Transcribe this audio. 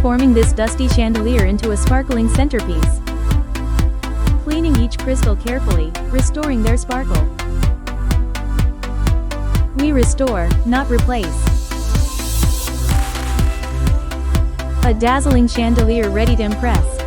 transforming this dusty chandelier into a sparkling centerpiece. Cleaning each crystal carefully, restoring their sparkle. We restore, not replace. A dazzling chandelier ready to impress.